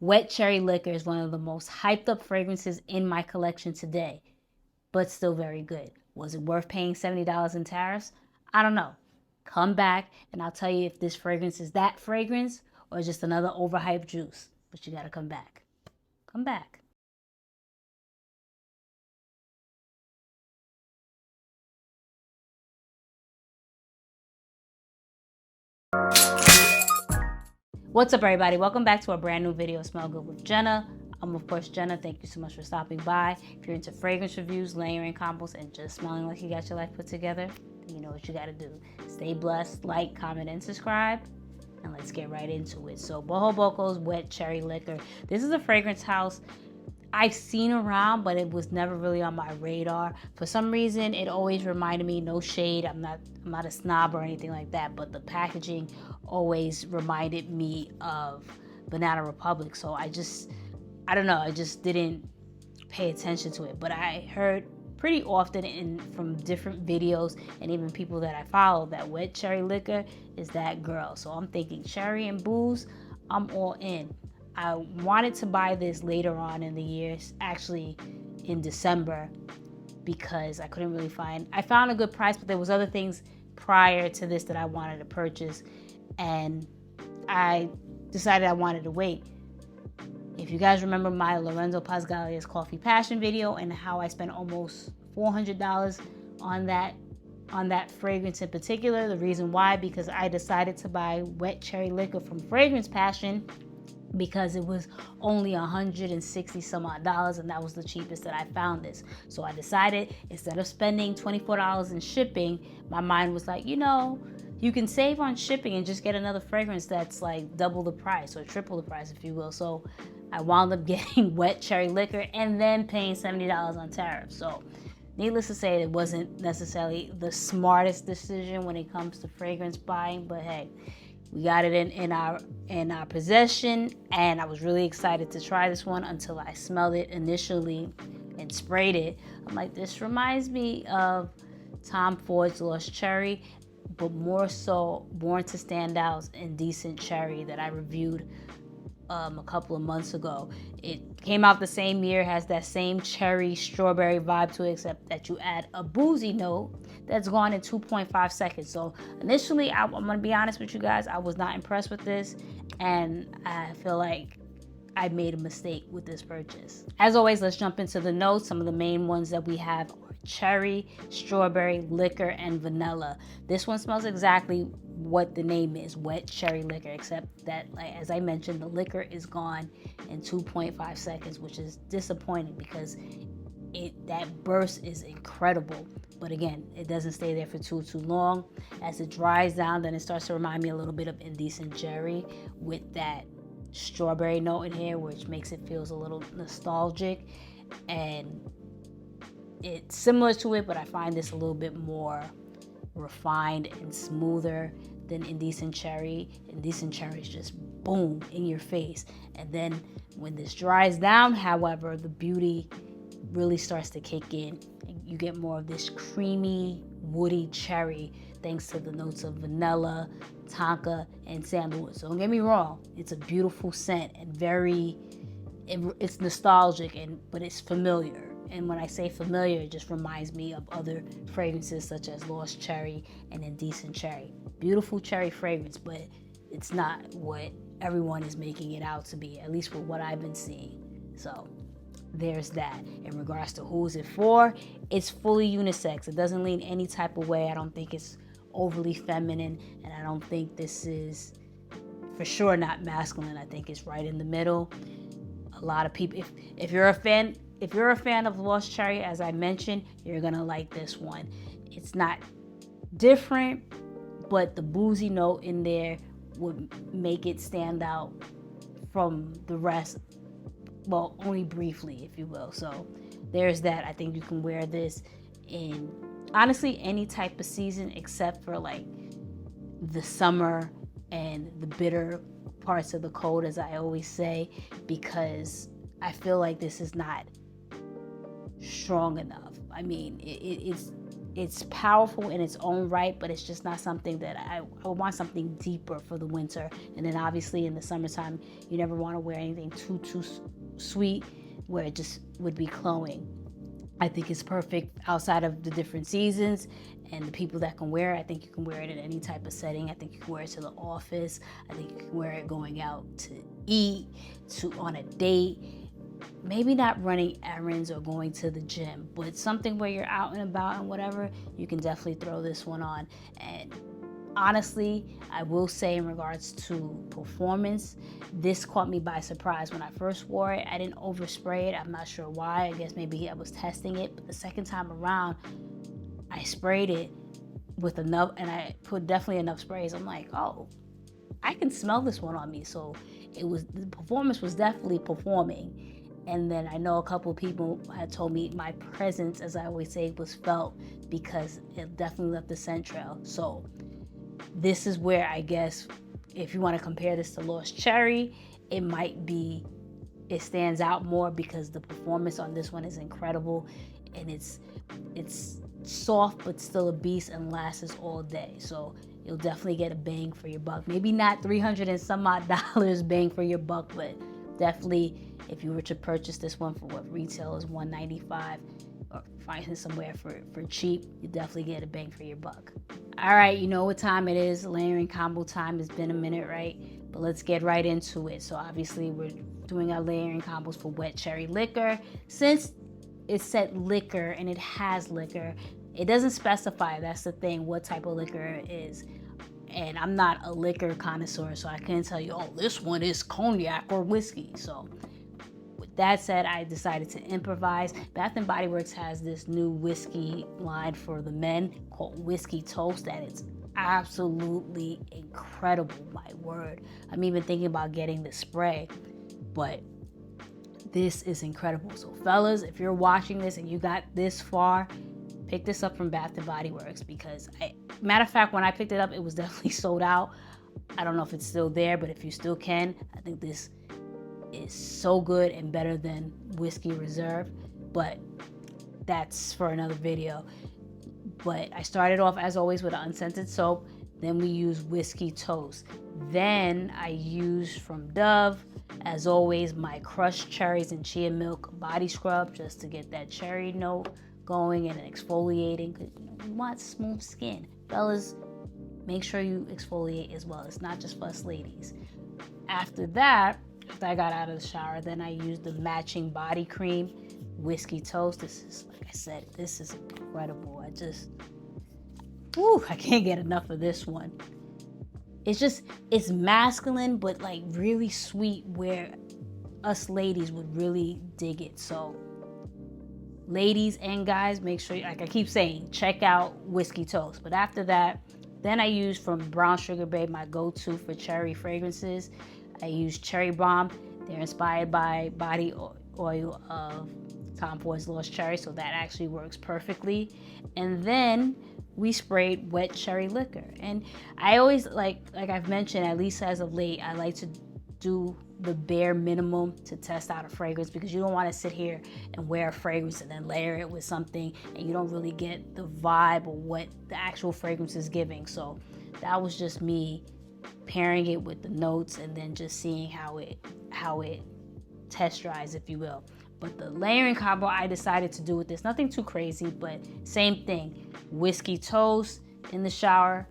Wet Cherry Liquor is one of the most hyped up fragrances in my collection today, but still very good. Was it worth paying $70 in tariffs? I don't know. Come back and I'll tell you if this fragrance is that fragrance or just another overhyped juice. But you gotta come back. Come back. What's up, everybody? Welcome back to a brand new video, Smell Good with Jenna. I'm of course Jenna. Thank you so much for stopping by. If you're into fragrance reviews, layering combos, and just smelling like you got your life put together, then you know what you gotta do. Stay blessed, like, comment, and subscribe. And let's get right into it. So Bohoboco's Wet Cherry Liquor. This is a fragrance house I've seen around, but it was never really on my radar. For some reason, it always reminded me, no shade, I'm not a snob or anything like that, but the packaging always reminded me of Banana Republic. So I don't know, I just didn't pay attention to it. But I heard pretty often from different videos and even people that I follow that Wet Cherry Liquor is that girl. So I'm thinking cherry and booze, I'm all in. I wanted to buy this later on in the year, actually in December, because I couldn't really I found a good price, but there was other things prior to this that I wanted to purchase, and I decided I wanted to wait. If you guys remember my Lorenzo Pasgaglia's Coffee Passion video and how I spent almost $400 on that fragrance in particular, the reason why, because I decided to buy Wet Cherry Liquor from Fragrance Passion because it was only 160 some odd dollars, and that was the cheapest that I found this. So I decided, instead of spending $24 in shipping, my mind was like, you can save on shipping and just get another fragrance that's like double the price or triple the price, if you will. So I wound up getting Wet Cherry Liquor and then paying $70 on tariffs. So needless to say, it wasn't necessarily the smartest decision when it comes to fragrance buying, but hey, we got it in our possession, and I was really excited to try this one until I smelled it initially and sprayed it. I'm like, this reminds me of Tom Ford's Lost Cherry, but more so Born to Stand Out's Indecent Cherry that I reviewed a couple of months ago. It came out the same year, has that same cherry strawberry vibe to it, except that you add a boozy note that's gone in 2.5 seconds. So initially, I'm gonna be honest with you guys, I was not impressed with this, and I feel like I made a mistake with this purchase. As always, let's jump into the notes. Some of the main ones that we have are cherry, strawberry, liquor, and vanilla. This one smells exactly what the name is, Wet Cherry Liquor, except that, as I mentioned, the liquor is gone in 2.5 seconds, which is disappointing because that burst is incredible. But again, it doesn't stay there for too long. As it dries down, then it starts to remind me a little bit of Indecent Cherry with that strawberry note in here, which makes it feels a little nostalgic, and it's similar to it, but I find this a little bit more refined and smoother than Indecent Cherry. Indecent Cherry is just boom in your face, and then when this dries down, however, the beauty really starts to kick in. You get more of this creamy, woody cherry thanks to the notes of vanilla, tonka, and sandalwood. So don't get me wrong, it's a beautiful scent and it's nostalgic, but it's familiar. And when I say familiar, it just reminds me of other fragrances such as Lost Cherry and Indecent Cherry. Beautiful cherry fragrance, but it's not what everyone is making it out to be, at least with what I've been seeing. So there's that. In regards to who's it for, it's fully unisex. It doesn't lean any type of way. I don't think it's overly feminine, and I don't think this is for sure not masculine. I think it's right in the middle. A lot of people, if you're a fan of Lost Cherry, as I mentioned, you're gonna like this one. It's not different, but the boozy note in there would make it stand out from the rest. Well, only briefly, if you will. So there's that. I think you can wear this in honestly any type of season except for like the summer and the bitter parts of the cold, as I always say, because I feel like this is not strong enough. I mean, it's it's powerful in its own right, but it's just not something that I want something deeper for the winter. And then obviously in the summertime, you never want to wear anything too sweet where it just would be cloying. I think it's perfect outside of the different seasons and the people that can wear it. I think you can wear it in any type of setting. I think you can wear it to the office. I think you can wear it going out to eat, on a date. Maybe not running errands or going to the gym, but something where you're out and about and whatever, you can definitely throw this one on. And honestly, I will say in regards to performance, this caught me by surprise. When I first wore it, I didn't overspray it. I'm not sure why. I guess maybe I was testing it. But the second time around, I sprayed it with enough, and I put definitely enough sprays. I'm like, oh, I can smell this one on me. So the performance was definitely performing. And then I know a couple of people had told me my presence, as I always say, was felt because it definitely left the scent trail. So this is where I guess if you want to compare this to Lost Cherry, it stands out more because the performance on this one is incredible, and it's soft but still a beast and lasts all day. So you'll definitely get a bang for your buck. Maybe not $300 and some odd bang for your buck, but definitely if you were to purchase this one for what retail is $195 or find it somewhere for cheap, you definitely get a bang for your buck. All right, you know what time it is. Layering combo time. It's been a minute, right? But let's get right into it. So obviously we're doing our layering combos for Wet Cherry Liquor. Since it said liquor and it has liquor, it doesn't specify, that's the thing, what type of liquor it is. And I'm not a liquor connoisseur, so I can't tell you, oh, this one is cognac or whiskey. So with that said, I decided to improvise. Bath & Body Works has this new whiskey line for the men called Whiskey Toast, and it's absolutely incredible, my word. I'm even thinking about getting the spray, but this is incredible. So fellas, if you're watching this and you got this far, pick this up from Bath & Body Works, because matter of fact, when I picked it up, it was definitely sold out. I don't know if it's still there, but if you still can, I think this is so good and better than Whiskey Reserve, but that's for another video. But I started off, as always, with an unscented soap. Then we use Whiskey Toast. Then I use from Dove, as always, my crushed cherries and chia milk body scrub, just to get that cherry note going and exfoliating, because you want smooth skin. Fellas, make sure you exfoliate as well. It's not just for us ladies. After that, after I got out of the shower, then I used the matching body cream, Whiskey Toast. This is, like I said, this is incredible. I can't get enough of this one. It's masculine, but like really sweet, where us ladies would really dig it. So ladies and guys, make sure, like I keep saying, check out Whiskey Toast. But after that, then I use from Brown Sugar Babe, my go-to for cherry fragrances. I use Cherry Bomb. They're inspired by body oil of Tom Ford's Lost Cherry, so that actually works perfectly. And then we sprayed Wet Cherry Liquor. And I always, like I've mentioned, at least as of late, I like to do the bare minimum to test out a fragrance, because you don't want to sit here and wear a fragrance and then layer it with something and you don't really get the vibe or what the actual fragrance is giving. So that was just me pairing it with the notes and then just seeing how it test dries, if you will. But the layering combo I decided to do with this, nothing too crazy, but same thing. Whiskey Toast in the shower.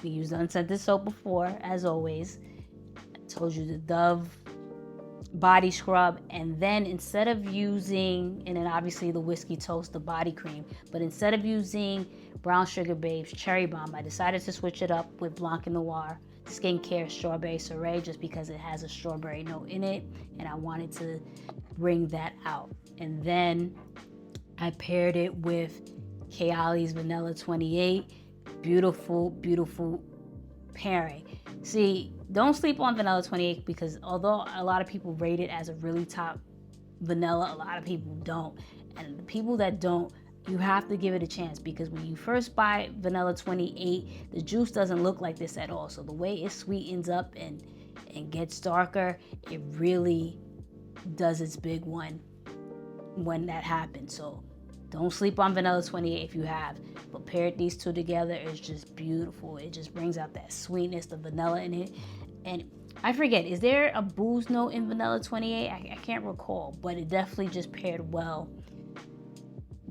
We used unscented soap before, as always. I told you the Dove body scrub, and then instead of using, and then obviously the Whiskey Toast, the body cream, but instead of using Brown Sugar Babe's Cherry Bomb, I decided to switch it up with Blanc & Noir Skincare Strawberry Soiree, just because it has a strawberry note in it, and I wanted to bring that out. And then I paired it with Kayali's Vanilla 28. Beautiful, beautiful pairing. See, don't sleep on Vanilla 28, because although a lot of people rate it as a really top vanilla, a lot of people don't. And the people that don't, you have to give it a chance, because when you first buy Vanilla 28, the juice doesn't look like this at all. So the way it sweetens up and gets darker, it really does its big one when that happens. So Don't sleep on vanilla 28 if you have. But paired these two together is just beautiful. It just brings out that sweetness, the vanilla in it. And I forget, is there a booze note in vanilla 28? I can't recall, but it definitely just paired well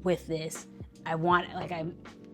with this. I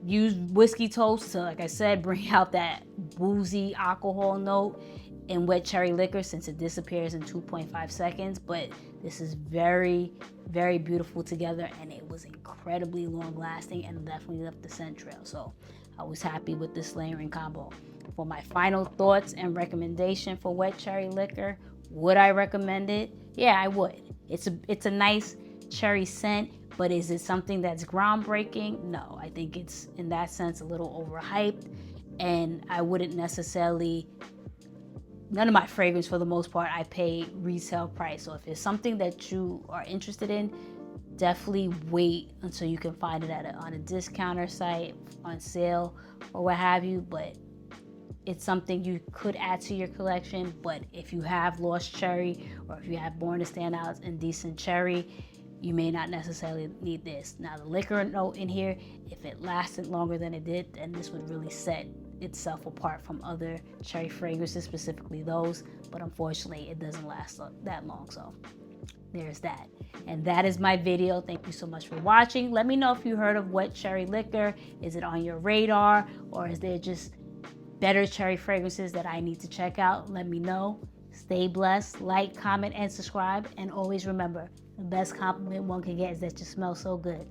used whiskey toast to, like I said, bring out that boozy alcohol note in wet cherry liquor, since it disappears in 2.5 seconds. But this is very, very beautiful together, and it was incredibly long lasting and definitely left the scent trail. So I was happy with this layering combo. For my final thoughts and recommendation for wet cherry liquor, would I recommend it? Yeah, I would. It's a nice cherry scent, but is it something that's groundbreaking? No, I think it's, in that sense, a little overhyped, and I wouldn't necessarily, none of my fragrance for the most part, I pay retail price. So if it's something that you are interested in, definitely wait until you can find it on a discounter site, on sale, or what have you. But it's something you could add to your collection. But if you have Lost Cherry, or if you have Born to Stand Out and Indecent Cherry, you may not necessarily need this. Now, the liquor note in here, if it lasted longer than it did, then this would really set itself apart from other cherry fragrances, specifically those. But unfortunately, it doesn't last that long. So there's that. And that is my video. Thank you so much for watching. Let me know if you heard of wet cherry liquor. Is it on your radar, or is there just better cherry fragrances that I need to check out? Let me know. Stay blessed. Like, comment, and subscribe. And always remember, the best compliment one can get is that you smell so good.